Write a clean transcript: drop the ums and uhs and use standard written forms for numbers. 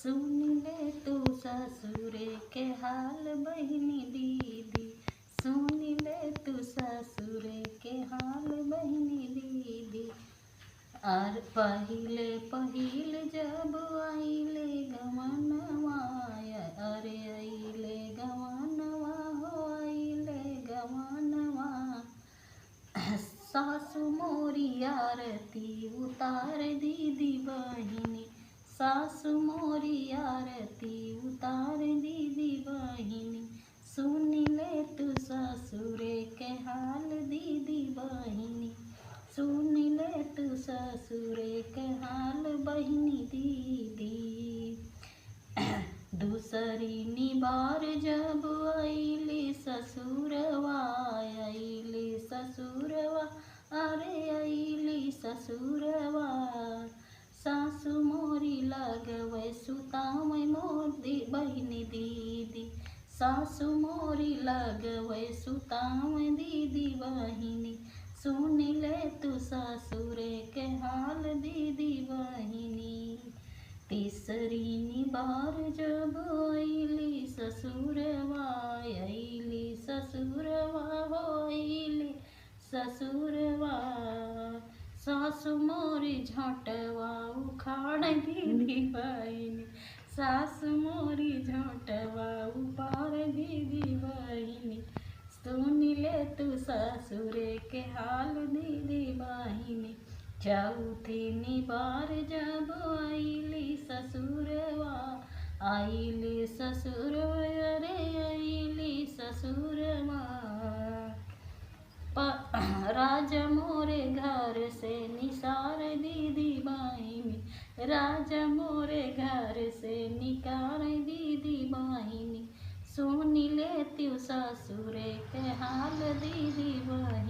सुन ले तू ससुरे के हाल बहिनी दीदी, सुन ले तू ससुरे के हाल बहिनी दीदी। और पहिले पहिल जब आइले गवनवा, अरे आइले गवनवा हो आइले गवनवा। सासु मोरी आरती उतार दीदी बहिनी, सासु मोरी आरती उतार दीदी बहिनी। सुन ले तू ससुरे के हाल दीदी बहिनी, सुन ले तू ससुरे के हाल बहिनी दीदी। दूसरी निबार जब आइले ससुरवा, आइले ससुरवा, अरे आइले ससुरवा। सासु मोरी लगवे सुतावे मोदी बहिनी दीदी, सासु मोरी लगवे सुतावे दीदी बहिनी। सुन ले तू ससुरे के हाल दीदी बहिनी। तीसरी निबार जब आइली ससुरवा, आइली ससुरवा हो आइली ससुरवा। सासु मोरी झोंटवा उखाड़ दीदी बहिनी, सासु मोरी झोंटवा उपाड़ दीदी बहिनी। सुन ले तू ससुरे के हाल दीदी बहिनी। चौथी निबार जब आइली ससुरवा, आइली ससुरवा, अरे आइली ससुरवा। राजा मोरे घर से निसार दीदी बहिनी, राजा मोरे घर से निकार दीदी बहिनी। सुन ले तू ससुरे के हाल दीदी बहिनी।